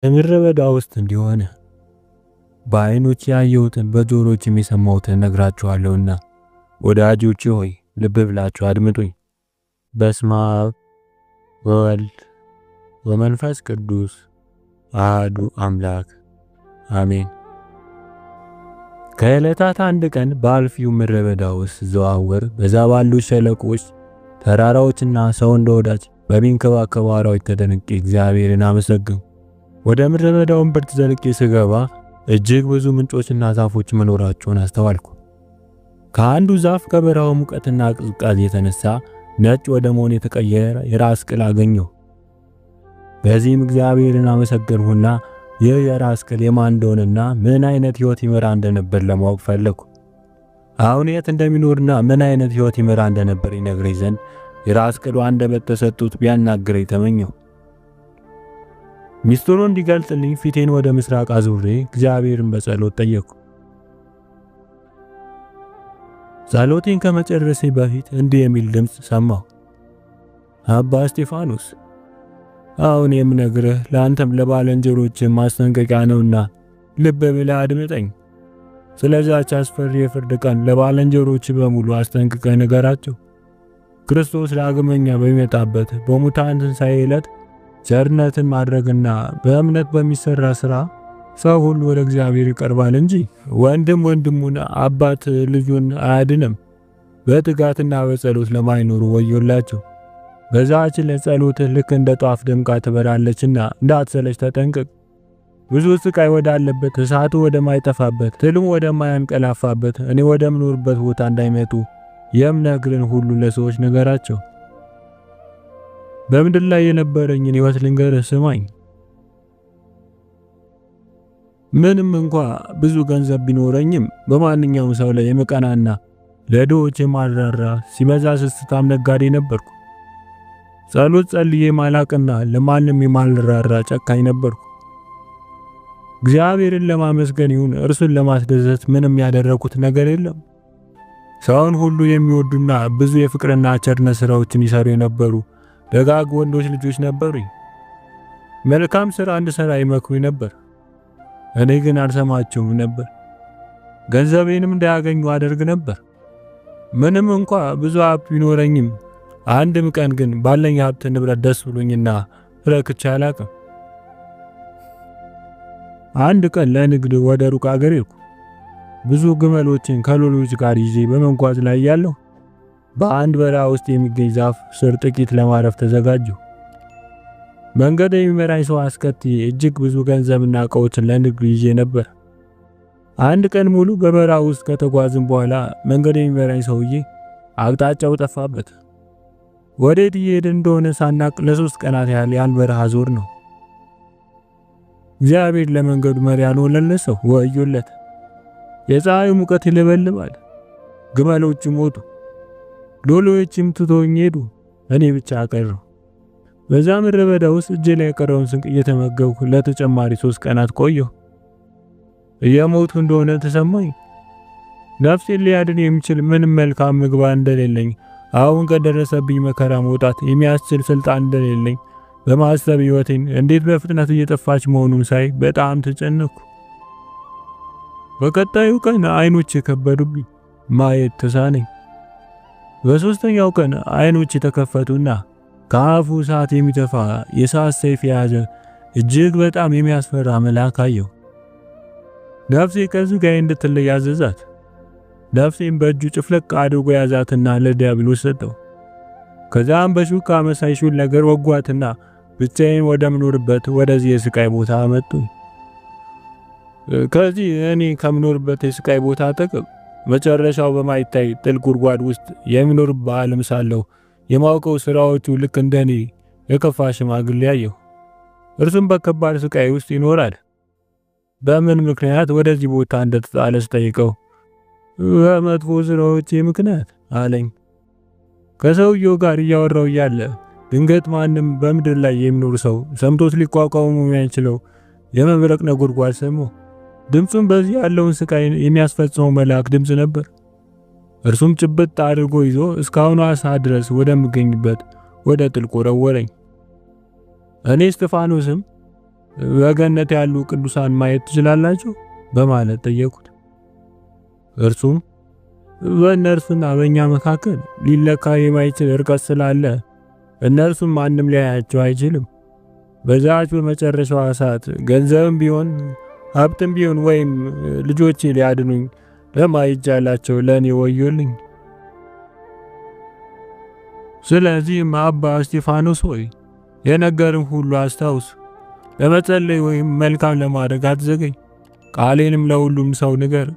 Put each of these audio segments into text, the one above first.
በምድረ በዳ ውስጥ እንዲሆነ በዓይኖች ያየሁትን በጆሮች የሰማሁትን ነግራችኋለሁና ወዳጆቼ ሆይ ልብ ብላችሁ አድምጡኝ። በስመ አብ ወወልድ ወመንፈስ ቅዱስ አሐዱ አምላክ አሜን። ከዕለታት አንድ ቀን በአልፊው ምድረ በዳ ውስጥ ዘዋወር በዛ ባሉ ሸለቆች፣ ተራራዎችና ሰው እንደወዳጅ በሚንከባከቡ አራዊት ተደንቄ እግዚአብሔርን አመሰግንኩ። ወደ ምድረ በዳው እምብርት ዘልቄ ስገባ እጅግ ብዙ ምንጮችና ዛፎች መኖራቸውን አስተዋልኩ። ከአንዱ ዛፍ ከበረሃው ሙቀትና ቅዝቃዜ የተነሳ ነጭ ወደ መሆን የተቀየረ የራስ ቅል አገኘሁ። በዚህም እግዚአብሔርን አመሰገንሁና ይህ የራስ ቅል የማን እንደሆነና ምን አይነት ሕይወት ይመራ እንደነበር ለማወቅ ፈለግኩ። አሁን የት እንደሚኖርና ምን አይነት ሕይወት ይመራ እንደነበር ይነግረኝ ዘንድ የራስ ቅሉ አንደበት ተሰጥቶት ቢያናግረኝ ተመኘሁ። ሚስጥሩን እንዲገልጽልኝ ፊቴን ወደ ምስራቅ አዙሬ እግዚአብሔርን በጸሎት ጠየቅኩ። ጸሎቴን ከመጨረሴ በፊት እንዲህ የሚል ድምፅ ሰማሁ። አባ እስጢፋኖስ፣ አሁን የምነግርህ ለአንተም ለባልንጀሮችህ ማስጠንቀቂያ ነውና ልብ ብለህ አድምጠኝ። ስለዚያች አስፈሪ የፍርድ ቀን ለባልንጀሮችህ በሙሉ አስጠንቅቀህ ንገራቸው። ክርስቶስ ዳግመኛ በሚመጣበት በሙታን ትንሣኤ ዕለት ቸርነትን ማድረግና በእምነት በሚሰራ ሥራ ሰው ሁሉ ወደ እግዚአብሔር ይቀርባል እንጂ ወንድም ወንድሙን፣ አባት ልጁን አያድንም። በትጋትና በጸሎት ለማይኖሩ ወዮላቸው። በዛች ለጸሎትህ ልክ እንደ ጧፍ ደምቃ ትበራለችና እንዳትሰለች ተጠንቀቅ። ብዙ ስቃይ ወዳለበት፣ እሳቱ ወደማይጠፋበት፣ ትልሙ ወደማያንቀላፋበት እኔ ወደምኖርበት ቦታ እንዳይመጡ የምነግርን ሁሉ ለሰዎች ንገራቸው። በምድር ላይ የነበረኝን ሕይወት ልንገርህ፣ ስማኝ። ምንም እንኳ ብዙ ገንዘብ ቢኖረኝም በማንኛውም ሰው ላይ የመቀናና ለድሆች የማራራ ሲበዛ ስስታም ነጋዴ ነበርኩ። ጸሎት ጸልዬ ማላቅና ለማንም የማልራራ ጨካኝ ነበርኩ። እግዚአብሔርን ለማመስገን ይሁን እርሱን ለማስደሰት ምንም ያደረኩት ነገር የለም። ሰውን ሁሉ የሚወዱና ብዙ የፍቅርና ቸርነት ሥራዎችን ይሰሩ የነበሩ ደጋግ ወንዶች ልጆች ነበሩኝ። መልካም ሥራ እንድሠራ ይመክሩኝ ነበር። እኔ ግን አልሰማቸውም ነበር። ገንዘቤንም እንዳያገኙ አደርግ ነበር። ምንም እንኳ ብዙ ሀብት ቢኖረኝም አንድም ቀን ግን ባለኝ ሀብት ንብረት ደስ ብሎኝና ረክቼ አላቅም። አንድ ቀን ለንግድ ወደ ሩቅ አገር ሄድኩ። ብዙ ግመሎችን ከሎሎች ጋር ይዤ በመጓዝ ላይ ያለሁ በአንድ በረሃ ውስጥ የሚገኝ ዛፍ ስር ጥቂት ለማረፍ ተዘጋጀሁ። መንገድ የሚመራኝ ሰው አስከትዬ እጅግ ብዙ ገንዘብና ዕቃዎችን ለንግድ ይዤ ነበር። አንድ ቀን ሙሉ በበረሃ ውስጥ ከተጓዝን በኋላ መንገድ የሚመራኝ ሰውዬ አቅጣጫው ጠፋበት። ወዴት እየሄድን እንደሆነ ሳናቅ ለ3 ቀናት ያህል ያን በረሃ ዞር ነው። እግዚአብሔር ለመንገዱ መሪ ያልሆነለት ሰው ወዮለት። የፀሐዩ ሙቀት ይለበልባል። ግመሎች ሞቱ። ሎሎዎችም ትተውኝ ሄዱ። እኔ ብቻ ቀረሁ። በዛ ምድረ በዳ ውስጥ እጄ ላይ የቀረውን ስንቅ እየተመገብኩ ለተጨማሪ 3 ቀናት ቆየሁ። እየሞቱ እንደሆነ ተሰማኝ። ነፍሴን ሊያድን የሚችል ምንም መልካም ምግባር እንደሌለኝ፣ አሁን ከደረሰብኝ መከራ መውጣት የሚያስችል ስልጣን እንደሌለኝ በማሰብ ሕይወቴን እንዴት በፍጥነት እየጠፋች መሆኑን ሳይ በጣም ተጨነቅኩ። በቀጣዩ ቀን አይኖቼ ከበዱብኝ፣ ማየት ተሳነኝ። በሶስተኛው ቀን አይኖቼ ተከፈቱና ከአፉ እሳት የሚተፋ የእሳት ሰይፍ የያዘ እጅግ በጣም የሚያስፈራ መልአክ አየሁ። ነፍሴ ከሥጋዬ እንድትለይ አዘዛት። ነፍሴን በእጁ ጭፍለቅ አድርጎ ያዛትና ለዲያብሎስ ሰጠው። ከዛም በሹካ መሳይ ሹል ነገር ወጓትና ብቻዬን ወደምኖርበት ወደዚህ የስቃይ ቦታ አመጡኝ። ከዚህ እኔ ከምኖርበት የስቃይ ቦታ አጠገብ መጨረሻው በማይታይ ጥልቅ ጉድጓድ ውስጥ የሚኖር በዓለም ሳለሁ የማውቀው ስራዎቹ ልክ እንደኔ የከፋ ሽማግሌ አየሁ። እርሱም በከባድ ስቃይ ውስጥ ይኖራል። በምን ምክንያት ወደዚህ ቦታ እንደተጣለ ስጠይቀው በመጥፎ ስራዎቼ ምክንያት አለኝ። ከሰውየው ጋር እያወራው እያለ ድንገት ማንም በምድር ላይ የሚኖር ሰው ሰምቶት ሊቋቋሙ የማይችለው የመብረቅ ነጎድጓድ ሰማሁ። ድምፁም በዚህ ያለውን ስቃይ የሚያስፈጽመው መልአክ ድምፅ ነበር። እርሱም ጭብጥ አድርጎ ይዞ እስካሁኑ ሰዓት ድረስ ወደምገኝበት ወደ ጥልቁ ወረወረኝ። እኔ እስጢፋኖስም በገነት ያሉ ቅዱሳን ማየት ትችላላችሁ በማለት ጠየቁት። እርሱም በእነርሱና በእኛ መካከል ሊለካ የማይችል ርቀት ስላለ እነርሱም ማንም ሊያያቸው አይችልም። በዛች በመጨረሻዋ ሰዓት ገንዘብም ቢሆን ሀብትም ቢሆን ወይም ልጆቼ ሊያድኑኝ ለማይቻላቸው ለእኔ ወዮልኝ። ስለዚህም አባ እስጢፋኖስ ሆይ የነገርም ሁሉ አስታውስ። ለመጸለይ ወይም መልካም ለማድረግ አትዘገኝ። ቃሌንም ለሁሉም ሰው ንገር።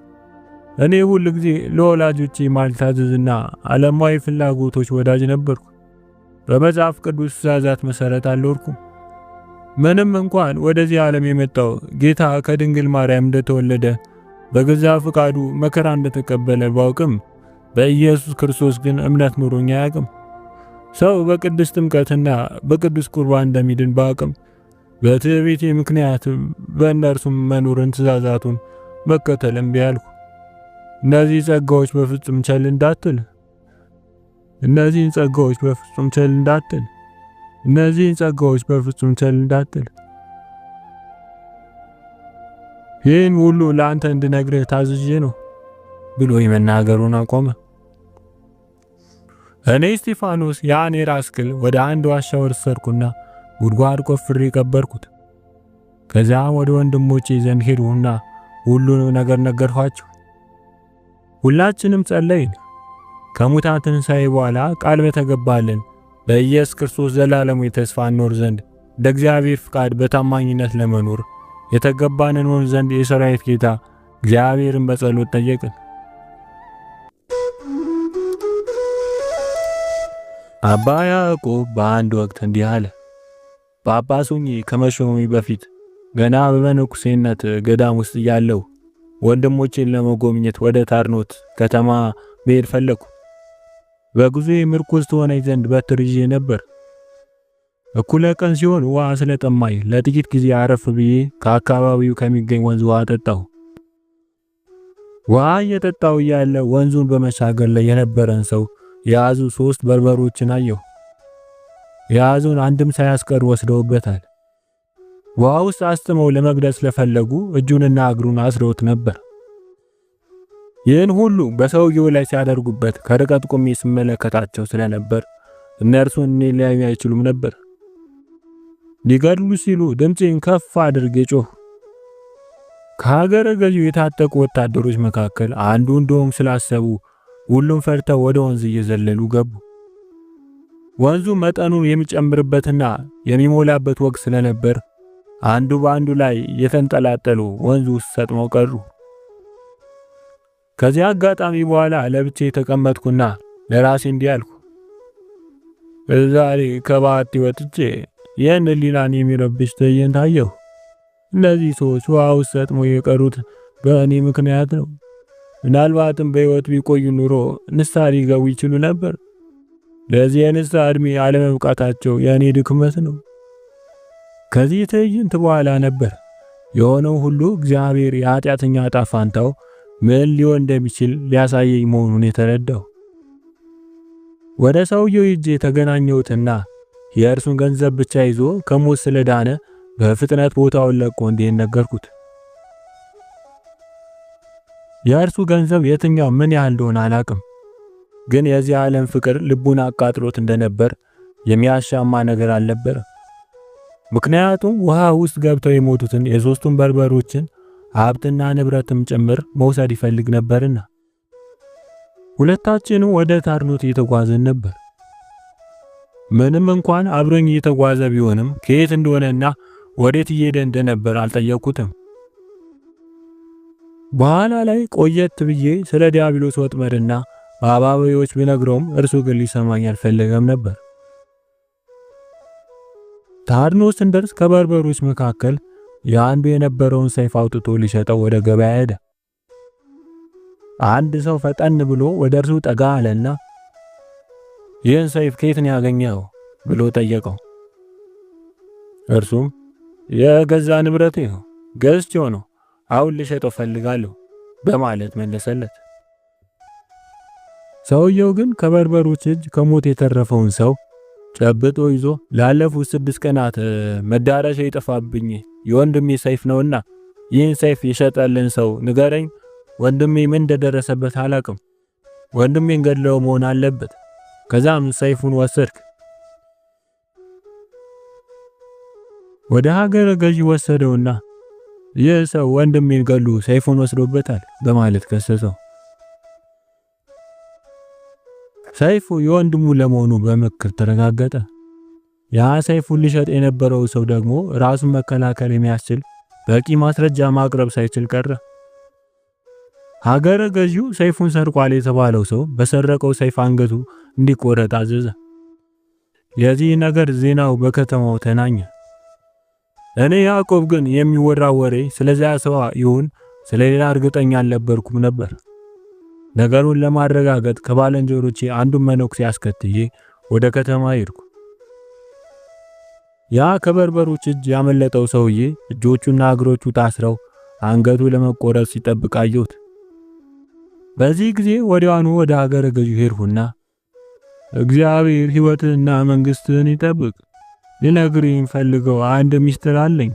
እኔ ሁል ጊዜ ለወላጆቼ ማልታዘዝና ዓለማዊ ፍላጎቶች ወዳጅ ነበርኩ። በመጽሐፍ ቅዱስ ትእዛዛት መሰረት አልኖርኩም። ምንም እንኳን ወደዚህ ዓለም የመጣው ጌታ ከድንግል ማርያም እንደተወለደ በገዛ ፈቃዱ መከራ እንደተቀበለ ባውቅም በኢየሱስ ክርስቶስ ግን እምነት ኖሮኝ አያውቅም። ሰው በቅዱስ ጥምቀትና በቅዱስ ቁርባን እንደሚድን ባውቅም በትዕቢቴ ምክንያት በእነርሱም መኖርን ትእዛዛቱን መከተል እምቢ አልኩ። እነዚህ ጸጋዎች በፍጹም ቸል እንዳትል እነዚህን ጸጋዎች በፍጹም ቸል እንዳትል ይህን ሁሉ ለአንተ እንድነግርህ ታዝዤ ነው ብሎ መናገሩን አቆመ። እኔ እስጢፋኖስ ያን የራስ ቅል ወደ አንድ ዋሻ ወሰድኩና ጉድጓድ ቆፍሬ ቀበርኩት። ከዚያም ወደ ወንድሞቼ ዘንድ ሄድሁና ሁሉንም ነገር ነገርኋቸው። ሁላችንም ጸለይን። ከሙታን ትንሣኤ በኋላ ቃል በተገባልን በኢየሱስ ክርስቶስ ዘላለሙ የተስፋ እንኖር ዘንድ እንደ እግዚአብሔር ፍቃድ በታማኝነት ለመኖር የተገባንን ሆን ዘንድ የሰራዊት ጌታ እግዚአብሔርን በጸሎት ጠየቅን። አባ ያዕቆብ በአንድ ወቅት እንዲህ አለ። ጳጳስ ሆኜ ከመሾሜ በፊት ገና በመነኩሴነት ገዳም ውስጥ እያለሁ ወንድሞቼን ለመጎብኘት ወደ ታርኖት ከተማ መሄድ ፈለኩ። በጉዞዬ ምርኩዝ ትሆነኝ ዘንድ በትር ይዤ ነበር። እኩለ ቀን ሲሆን ውሃ ስለጠማኝ ለጥቂት ጊዜ አረፍ ብዬ ከአካባቢው ከሚገኝ ወንዝ ውሃ ጠጣሁ። ውሃ እየጠጣሁ እያለ ወንዙን በመሻገር ላይ የነበረን ሰው የያዙ 3 በርበሮችን አየሁ። የያዙን አንድም ሳያስቀር ወስደውበታል። ውሃ ውስጥ አስጥመው ለመግደል ስለፈለጉ እጁንና እግሩን አስረውት ነበር። ይህን ሁሉ በሰውየው ላይ ሲያደርጉበት ከርቀት ቆሜ ስመለከታቸው ስለነበር እነርሱን እኔ ሊያዩ አይችሉም ነበር። ሊገድሉ ሲሉ ድምፄን ከፍ አድርጌ ጮህ። ከሀገረ ገዢው የታጠቁ ወታደሮች መካከል አንዱ እንደውም ስላሰቡ ሁሉም ፈርተው ወደ ወንዝ እየዘለሉ ገቡ። ወንዙ መጠኑን የሚጨምርበትና የሚሞላበት ወቅት ስለነበር አንዱ በአንዱ ላይ የተንጠላጠሉ ወንዙ ውስጥ ሰጥመው ቀሩ። ከዚያ አጋጣሚ በኋላ ለብቻ ተቀመጥኩና ለራሴ እንዲህ አልኩ። ዛሬ ከባቲ ወጥቼ ይህን ሊላን የሚረብሽ ትዕይንት አየሁ። እነዚህ ሰዎች ውሃ ውስጥ ሰጥመው የቀሩት በእኔ ምክንያት ነው። ምናልባትም በሕይወት ቢቆዩ ኑሮ ንስሐ ሊገቡ ይችሉ ነበር። ለዚህ የንስሐ ዕድሜ አለመብቃታቸው የእኔ ድክመት ነው። ከዚህ ትዕይንት በኋላ ነበር የሆነው ሁሉ እግዚአብሔር የኃጢአተኛ ዕጣ ፈንታው ምን ሊሆን እንደሚችል ሊያሳየኝ መሆኑን የተረዳው። ወደ ሰውየው ሂጄ ተገናኘሁትና የእርሱን ገንዘብ ብቻ ይዞ ከሞት ስለዳነ በፍጥነት ቦታውን ለቆ እንዲሄድ ነገርኩት። የእርሱ ገንዘብ የትኛው ምን ያህል እንደሆነ አላቅም፣ ግን የዚህ ዓለም ፍቅር ልቡን አቃጥሎት እንደነበር የሚያሻማ ነገር አልነበረ። ምክንያቱም ውሃ ውስጥ ገብተው የሞቱትን የ3ቱን በርበሮችን ሀብትና ንብረትም ጭምር መውሰድ ይፈልግ ነበርና። ሁለታችንም ወደ ታርኖት እየተጓዝን ነበር። ምንም እንኳን አብሮኝ እየተጓዘ ቢሆንም ከየት እንደሆነና ወዴት እየሄደ እንደነበር አልጠየቅኩትም። በኋላ ላይ ቆየት ብዬ ስለ ዲያብሎስ ወጥመድና አባባዮች ቢነግረውም እርሱ ግን ሊሰማኝ አልፈለገም ነበር። ታርኖት ስንደርስ ከበርበሮች መካከል የአንዱ የነበረውን ሰይፍ አውጥቶ ሊሸጠው ወደ ገበያ ሄደ። አንድ ሰው ፈጠን ብሎ ወደ እርሱ ጠጋ አለና ይህን ሰይፍ ከየት ነው ያገኘው ብሎ ጠየቀው። እርሱም የገዛ ንብረቴ ነው፣ ገዝቼው ነው፣ አሁን ልሸጠው ፈልጋለሁ በማለት መለሰለት። ሰውየው ግን ከበርበሮች እጅ ከሞት የተረፈውን ሰው ጨብጦ ይዞ ላለፉት 6 ቀናት መዳረሻ የጠፋብኝ የወንድሜ ሰይፍ ነውና ይህን ሰይፍ የሸጠልን ሰው ንገረኝ። ወንድሜ ምን እንደደረሰበት አላቅም። ወንድሜን ገድለው መሆን አለበት። ከዛም ሰይፉን ወሰድክ። ወደ ሀገረ ገዢ ወሰደውና ይህ ሰው ወንድሜን ገሉ ሰይፉን ወስዶበታል በማለት ከሰሰው። ሰይፉ የወንድሙ ለመሆኑ በምክር ተረጋገጠ። ያ ሰይፉን ሊሸጥ የነበረው ሰው ደግሞ ራሱን መከላከል የሚያስችል በቂ ማስረጃ ማቅረብ ሳይችል ቀረ። ሀገረ ገዢው ሰይፉን ሰርቋል የተባለው ሰው በሰረቀው ሰይፍ አንገቱ እንዲቆረጥ አዘዘ። የዚህ ነገር ዜናው በከተማው ተናኘ። እኔ ያዕቆብ ግን የሚወራው ወሬ ስለዚያ ሰው ይሁን ስለሌላ እርግጠኛ አልነበርኩም ነበር። ነገሩን ለማረጋገጥ ከባልንጀሮቼ አንዱን መነኩሴ አስከትዬ ወደ ከተማ ሄድኩ። ያ ከበርበሮች እጅ ያመለጠው ሰውዬ እጆቹና እግሮቹ ታስረው አንገቱ ለመቆረጥ ሲጠብቅ አየሁት። በዚህ ጊዜ ወዲያውኑ ወደ ሀገረ ገዢ ሄድኩና እግዚአብሔር ሕይወትህንና መንግስትህን ይጠብቅ፣ ልነግርህ የምፈልገው አንድ ሚስጥር አለኝ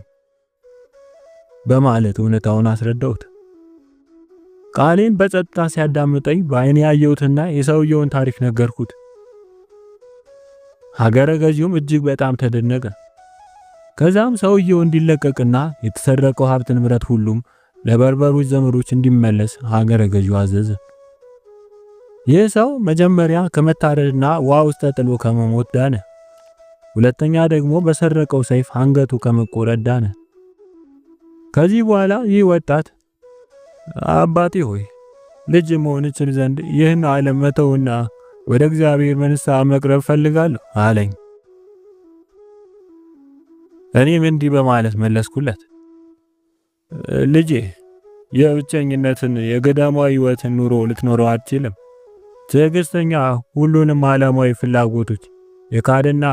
በማለት እውነታውን አስረዳሁት። ቃሌን በጸጥታ ሲያዳምጠኝ በዓይኔ ያየሁትና የሰውየውን ታሪክ ነገርኩት። ሀገረ ገዢውም እጅግ በጣም ተደነቀ። ከዛም ሰውየው እንዲለቀቅና የተሰረቀው ሀብት ንብረት ሁሉም ለበርበሮች ዘመዶች እንዲመለስ ሀገረ ገዢው አዘዘ። ይህ ሰው መጀመሪያ ከመታረድና ውሃ ውስጥ ተጥሎ ከመሞት ዳነ። ሁለተኛ ደግሞ በሰረቀው ሰይፍ አንገቱ ከመቆረጥ ዳነ። ከዚህ በኋላ ይህ ወጣት አባቴ ሆይ ልጅ መሆን እችል ዘንድ ይህን ዓለም መተውና ወደ እግዚአብሔር መንግሥት መቅረብ ፈልጋለሁ አለኝ። እኔም እንዲህ በማለት መለስኩለት፣ ልጄ የብቸኝነትን የገዳማዊ ሕይወትን ኑሮ ልትኖረው አትችልም። ትዕግስተኛ ሁሉንም ዓለማዊ ፍላጎቶች የካደና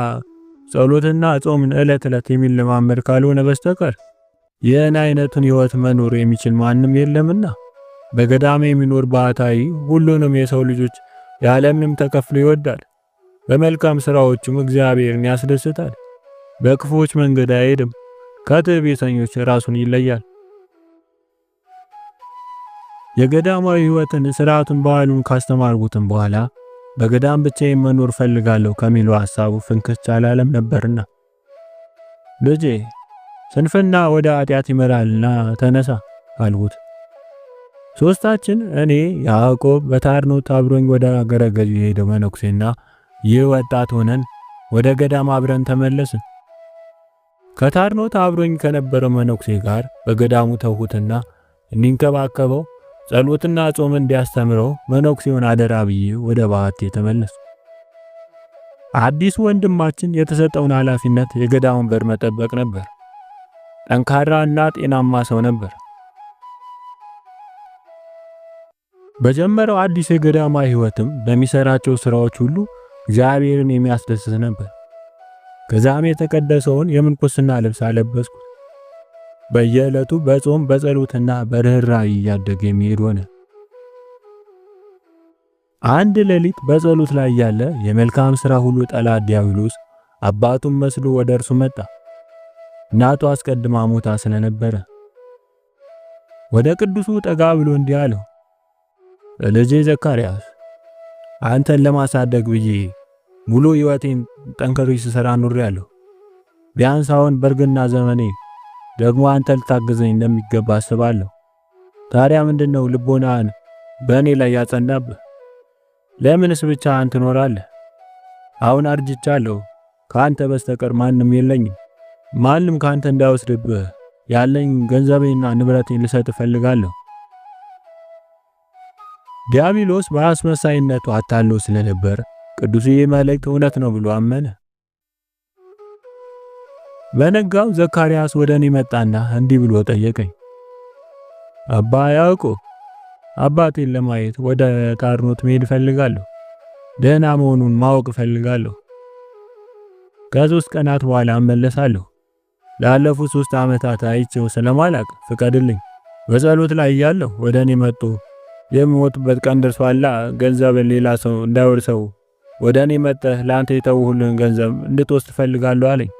ጸሎትና ጾምን ዕለት ዕለት የሚለማመድ ካልሆነ በስተቀር ይህን አይነቱን ሕይወት መኖር የሚችል ማንም የለምና። በገዳም የሚኖር ባህታዊ ሁሉንም የሰው ልጆች ያለምንም ተከፍሎ ይወዳል። በመልካም ስራዎቹም እግዚአብሔርን ያስደስታል። በክፉዎች መንገድ አይሄድም። ከትዕቢተኞች ራሱን ይለያል። የገዳማዊ ሕይወትን ስርዓቱን ባህሉን ካስተማርኩትም በኋላ በገዳም ብቻዬን መኖር ፈልጋለሁ ከሚለው ሐሳቡ ፍንክች አላለም ነበርና ልጄ ስንፍና ወደ ኃጢአት ይመራልና ተነሳ አልሁት። ሶስታችን እኔ፣ ያዕቆብ፣ በታርኖት አብሮኝ ወደ ሀገረ ገዢ የሄደው መነኩሴና ይህ ወጣት ሆነን ወደ ገዳም አብረን ተመለስን። ከታርኖት አብሮኝ ከነበረው መነኩሴ ጋር በገዳሙ ተውሁትና እንዲንከባከበው ጸሎትና ጾም እንዲያስተምረው መነኩሴውን አደራ ብዬ ወደ ባቴ ተመለስኩ። አዲሱ ወንድማችን የተሰጠውን ኃላፊነት የገዳሙን በር መጠበቅ ነበር። ጠንካራና ጤናማ ሰው ነበር። በጀመረው አዲስ የገዳማ ሕይወትም በሚሰራቸው ስራዎች ሁሉ እግዚአብሔርን የሚያስደስት ነበር። ከዛም የተቀደሰውን የምንኩስና ልብስ አለበስኩ። በየዕለቱ በጾም በጸሎትና በርህራሄ እያደገ የሚሄድ ሆነ። አንድ ሌሊት በጸሎት ላይ ያለ የመልካም ሥራ ሁሉ ጠላት ዲያብሎስ አባቱን መስሎ ወደ እርሱ መጣ። እናቱ አስቀድማ ሞታ ስለነበረ ወደ ቅዱሱ ጠጋ ብሎ እንዲህ አለው፣ ልጄ ዘካርያስ አንተን ለማሳደግ ብዬ ሙሉ ሕይወቴን ጠንክሬ ስሰራ ኖሬያለሁ። ቢያንስ አሁን በእርግና ዘመኔ ደግሞ አንተ ልታግዘኝ እንደሚገባ አስባለሁ። ታዲያ ምንድነው ልቦናን በእኔ ላይ ያጸናብህ? ለምንስ ብቻህን ትኖራለህ? አሁን አርጅቻለሁ። ከአንተ በስተቀር ማንም የለኝም። ማንም ካንተ እንዳይወስድብህ ያለኝ ገንዘቤና ንብረቴን ልሰጥ እፈልጋለሁ። ዲያብሎስ በአስመሳይነቱ አታሎ ስለነበር ቅዱስ መልእክት እውነት ነው ብሎ አመነ። በነጋው ዘካርያስ ወደ እኔ መጣና እንዲህ ብሎ ጠየቀኝ፣ አባ ያዕቆብ አባቴን ለማየት ወደ ታርኖት መሄድ እፈልጋለሁ። ደህና መሆኑን ማወቅ እፈልጋለሁ። ከ3 ቀናት በኋላ እመለሳለሁ። ላለፉት 3 ዓመታት አይቼው ስለማላቅ ፍቀድልኝ። በጸሎት ላይ እያለሁ ወደ እኔ መጥቶ የምሞትበት ቀን ደርሷላ፣ ገንዘብን ሌላ ሰው እንዳይወርሰው ወደ እኔ መጥተህ ላንተ የተውሁልን ገንዘብ እንድትወስድ እፈልጋለሁ አለኝ።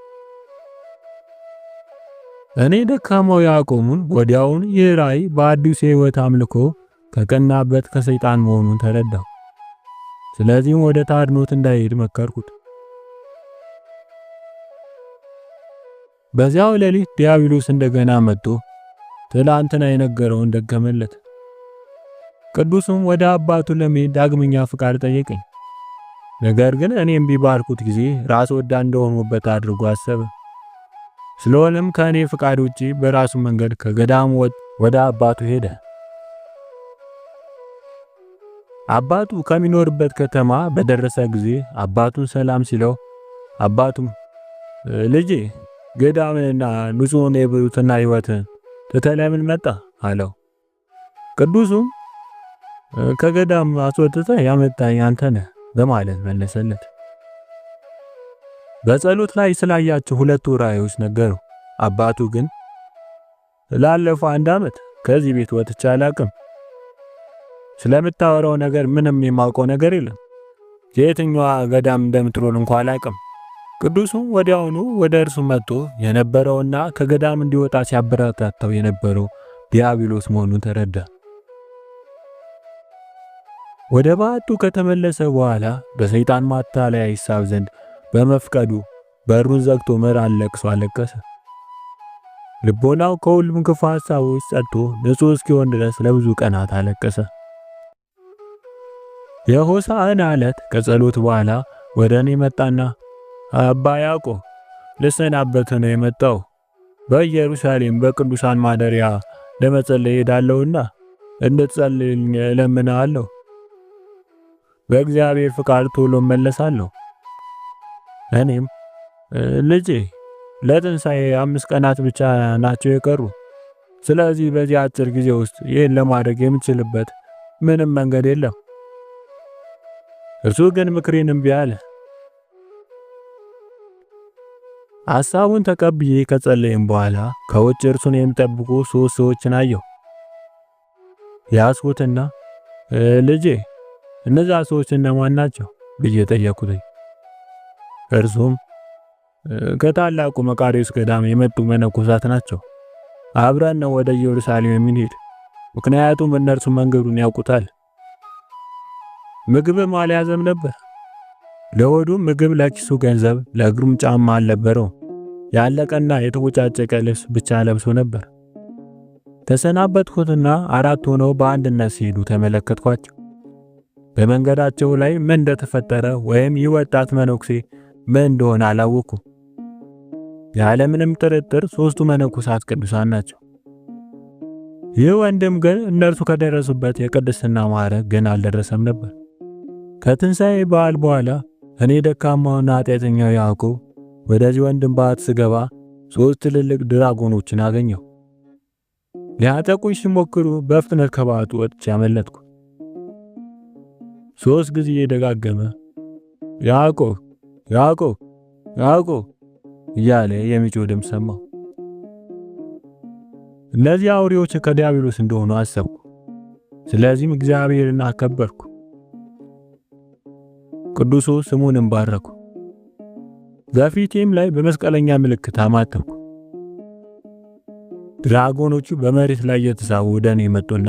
እኔ ደካማው ያዕቆብን ወዲያውን ይህ ራእይ በአዲስ የሕይወት አምልኮ ከቀናበት ከሰይጣን መሆኑን ተረዳሁ። ስለዚህም ወደ ታድኖት እንዳይሄድ መከርኩት። በዚያው ሌሊት ዲያብሎስ እንደገና መጥቶ ትላንትና የነገረውን ደገመለት። ቅዱሱም ወደ አባቱ ለመሄድ ዳግመኛ ፍቃድ ጠየቀኝ። ነገር ግን እኔ እምቢ ባልኩት ጊዜ ራስ ወዳድ እንደሆንኩበት አድርጎ አሰበ። ስለሆነም ከእኔ ፍቃድ ውጪ በራሱ መንገድ ከገዳሙ ወደ አባቱ ሄደ። አባቱ ከሚኖርበት ከተማ በደረሰ ጊዜ አባቱን ሰላም ሲለው አባቱም ልጄ ገዳምንና ንጹሕን የብሩትና ሕይወትን ትተህ ለምን መጣ አለው። ቅዱሱም ከገዳም አስወጥተህ ያመጣኝ አንተ ነህ በማለት መለሰለት። በጸሎት ላይ ስላያቸው ሁለቱ ራእዮች ነገረው። አባቱ ግን ላለፈው 1 ዓመት ከዚህ ቤት ወጥቼ አላቅም። ስለምታወራው ነገር ምንም የማውቀው ነገር የለም። የትኛዋ ገዳም እንደምትኖር እንኳን አላቅም። ቅዱሱም ወዲያውኑ ወደ እርሱ መጥቶ የነበረውና ከገዳም እንዲወጣ ሲያበረታታው የነበረው ዲያብሎስ መሆኑን ተረዳ። ወደ ባቱ ከተመለሰ በኋላ በሰይጣን ማታለያ ይሳብ ዘንድ በመፍቀዱ በሩን ዘግቶ መራን ለቅሶ አለቀሰ። ልቦናው ከሁሉም ክፉ ሐሳቦች ጸድቶ ንጹሕ እስኪሆን ድረስ ለብዙ ቀናት አለቀሰ። የሆሳዕና ዕለት ከጸሎት በኋላ ወደ እኔ መጣና አባ ያዕቆብ ልሰናበት ነው የመጣው። በኢየሩሳሌም በቅዱሳን ማደሪያ ለመጸለይ ሄዳለሁና እንድትጸልይልኝ እለምንሃለሁ። በእግዚአብሔር ፍቃድ ቶሎ መለሳለሁ። እኔም ልጄ ለትንሣኤ 5 ቀናት ብቻ ናቸው የቀሩ። ስለዚህ በዚህ አጭር ጊዜ ውስጥ ይህን ለማድረግ የምችልበት ምንም መንገድ የለም። እርሱ ግን ምክሬን እምቢ አለ። ሐሳቡን ተቀብዬ ከጸለይም በኋላ ከውጭ እርሱን የሚጠብቁ 3 ሰዎችን አየሁ። ያስኩትና ልጄ እነዛ ሰዎች እነማን ናቸው ብዬ ጠየቅኩት። እርሱም ከታላቁ መቃርዮስ ገዳም የመጡ መነኮሳት ናቸው። አብረን ነው ወደ ኢየሩሳሌም የምንሄድ፣ ምክንያቱም እነርሱ መንገዱን ያውቁታል። ምግብም አልያዘም ነበር። ለሆዱም ምግብ፣ ለኪሱ ገንዘብ፣ ለእግሩም ጫማ አልነበረውም። ያለቀና የተቦጫጨቀ ልብስ ብቻ ለብሶ ነበር። ተሰናበትኩትና 4 ሆነው በአንድነት ሲሄዱ ተመለከትኳቸው። በመንገዳቸው ላይ ምን እንደተፈጠረ ወይም ይህ ወጣት መነኩሴ ምን እንደሆነ አላወኩም። ያለምንም ጥርጥር 3ቱ መነኮሳት ቅዱሳን ናቸው። ይህ ወንድም ግን እነርሱ ከደረሱበት የቅድስና ማዕረግ ግን አልደረሰም ነበር። ከትንሣኤ በዓል በኋላ እኔ ደካማውና ኃጢአተኛው ያዕቆብ ወደዚህ ወንድም ባት ስገባ 3 ትልልቅ ድራጎኖችን አገኘሁ። ሊያጠቁኝ ሲሞክሩ በፍጥነት ከባቱ ወጥቼ አመለጥኩ። 3 ጊዜ ደጋገመ ያዕቆብ ያዕቆብ ያዕቆብ እያለ የሚጮህ ድምፅ ሰማሁ። እነዚህ አውሬዎች ከዲያብሎስ እንደሆኑ አሰብኩ። ስለዚህም እግዚአብሔርን አከበርኩ፣ ቅዱሱ ስሙንም ባረኩ። በፊቴም ላይ በመስቀለኛ ምልክት አማተብኩ። ድራጎኖቹ በመሬት ላይ የተሳቡ ወደ እኔ መጡና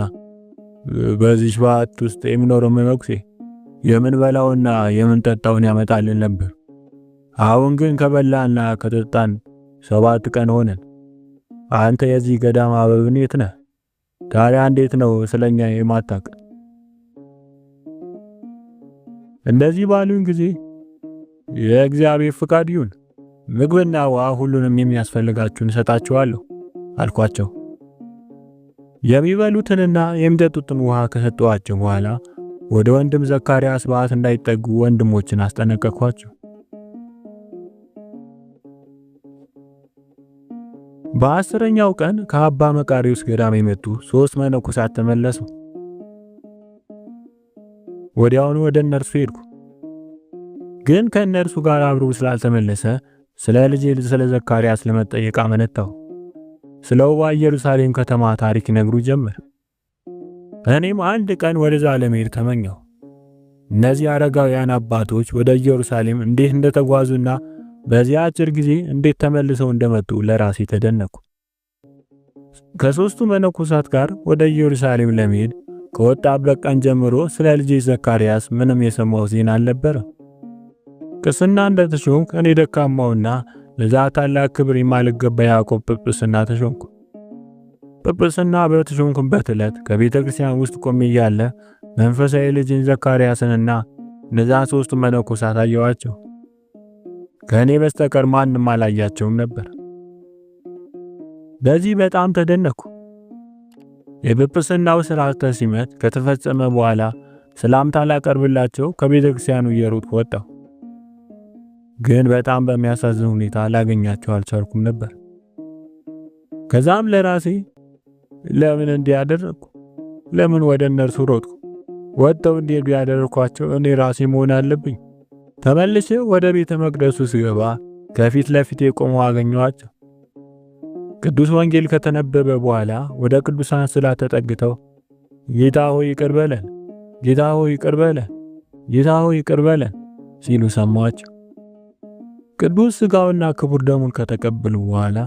በዚህ ባት ውስጥ የሚኖረው መነኩሴ የምንበላውና የምንጠጣውን ያመጣልን ነበር። አሁን ግን ከበላና ከጠጣን 7 ቀን ሆነን። አንተ የዚህ ገዳም አበምኔት ነህ። ታዲያ እንዴት ነው ስለኛ የማታውቅ? እንደዚህ ባሉኝ ጊዜ የእግዚአብሔር ፍቃድ ይሁን፣ ምግብና ውሃ ሁሉንም የሚያስፈልጋችሁን እሰጣችኋለሁ አልኳቸው። የሚበሉትንና የሚጠጡትን ውሃ ከሰጠኋቸው በኋላ ወደ ወንድም ዘካርያስ ባት እንዳይጠጉ ወንድሞችን አስጠነቀቅኳቸው። በ10ኛው ቀን ከአባ መቃርዮስ ገዳም የመጡ 3 መነኮሳት ተመለሱ። ወዲያውኑ ወደ እነርሱ ሄድኩ። ግን ከእነርሱ ጋር አብሮ ስላልተመለሰ ስለ ልጄ ስለ ዘካርያስ ለመጠየቅ አመነታሁ። ስለ ውቧ ኢየሩሳሌም ከተማ ታሪክ ይነግሩ ጀመር። እኔም አንድ ቀን ወደዛ ለመሄድ ተመኘሁ። እነዚህ አረጋውያን አባቶች ወደ ኢየሩሳሌም እንዴት እንደተጓዙና በዚያ አጭር ጊዜ እንዴት ተመልሰው እንደመጡ ለራሴ ተደነቅኩ። ከሦስቱ መነኮሳት ጋር ወደ ኢየሩሳሌም ለመሄድ ከወጣበት ቀን ጀምሮ ስለ ልጄ ዘካርያስ ምንም የሰማው ዜና አልነበረም። ቅስና እንደተሾምኩ እኔ ደካማውና ለዛ ታላቅ ክብር የማልገባ ያዕቆብ ጵጵስና ተሾምኩ። ጵጵስና በተሾምኩበት ዕለት ከቤተ ክርስቲያን ውስጥ ቆሜ እያለ መንፈሳዊ ልጄን ዘካርያስንና እነዛ ሦስቱ መነኮሳት አየኋቸው። ከእኔ በስተቀር ማንም አላያቸውም ነበር። በዚህ በጣም ተደነቅኩ። የጵጵስናው ሥርዓተ ሲመት ከተፈጸመ በኋላ ሰላምታ ላቀርብላቸው ከቤተ ክርስቲያኑ እየሮጥኩ ወጣሁ። ግን በጣም በሚያሳዝን ሁኔታ ላገኛቸው አልቻልኩም ነበር። ከዛም ለራሴ ለምን እንዲያደርኩ ለምን ወደ እነርሱ ሮጥኩ? ወጥተው እንዲሄዱ ያደረኳቸው እኔ ራሴ መሆን አለብኝ። ተመልሼ ወደ ቤተ መቅደሱ ስገባ ከፊት ለፊቴ ቆመው አገኘኋቸው። ቅዱስ ወንጌል ከተነበበ በኋላ ወደ ቅዱሳን ስዕላት ተጠግተው ጌታ ሆይ ይቅር በለን፣ ጌታ ሆይ ይቅር በለን፣ ጌታ ሆይ ይቅር በለን ሲሉ ሰማኋቸው። ቅዱስ ሥጋውና ክቡር ደሙን ከተቀበሉ በኋላ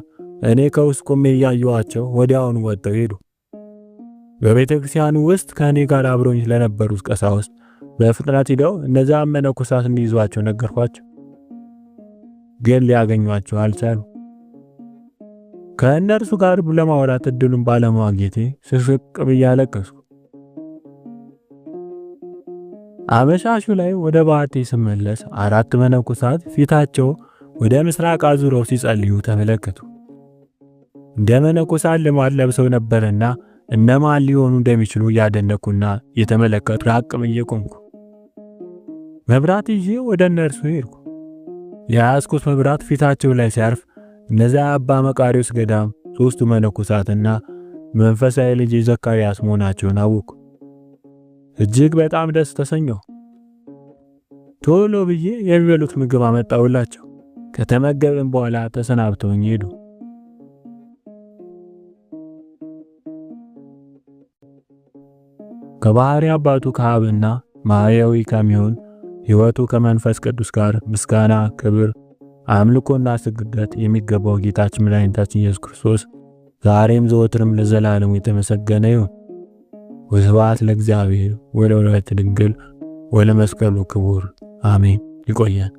እኔ ከውስጥ ቆሜ እያየኋቸው ወዲያውኑ ወጥተው ሄዱ። በቤተ ክርስቲያኑ ውስጥ ከእኔ ጋር አብረውኝ ለነበሩት ቀሳውስት በፍጥነት ሄደው እነዚያን መነኮሳት እንዲይዟቸው ነገርኳቸው። ግን ሊያገኟቸው አልቻሉ። ከእነርሱ ጋር ለማውራት እድሉን ባለማግኘቴ ስቅስቅ ብዬ አለቀስኩ። አመሻሹ ላይ ወደ ባቴ ስመለስ 4 መነኮሳት ፊታቸው ወደ ምስራቅ አዙረው ሲጸልዩ ተመለከቱ። እንደ መነኮሳት ልማድ ለብሰው ነበርና እነማን ሊሆኑ እንደሚችሉ ያደነኩና የተመለከቱ ራቅ ብዬ ቆምኩ። መብራት ይዤ ወደ እነርሱ ሄድኩ። የያዝኩት መብራት ፊታቸው ላይ ሲያርፍ እነዚያ አባ መቃርዮስ ገዳም 3ቱ መነኮሳትና መንፈሳዊ ልጄ ዘካርያስ መሆናቸውን አወቅኩ። እጅግ በጣም ደስ ተሰኘሁ። ቶሎ ብዬ የሚበሉት ምግብ አመጣሁላቸው። ከተመገብን በኋላ ተሰናብተውኝ ሄዱ። ከባህሪ አባቱ ከአብና ማህያዊ ከሚሆን ሕይወቱ ከመንፈስ ቅዱስ ጋር ምስጋና፣ ክብር፣ አምልኮና ስግደት የሚገባው ጌታችን መድኃኒታችን ኢየሱስ ክርስቶስ ዛሬም ዘወትርም ለዘላለሙ የተመሰገነ ይሁን። ወስብሐት ለእግዚአብሔር ወለወላዲቱ ድንግል ወለመስቀሉ ክቡር አሜን። ይቆየን።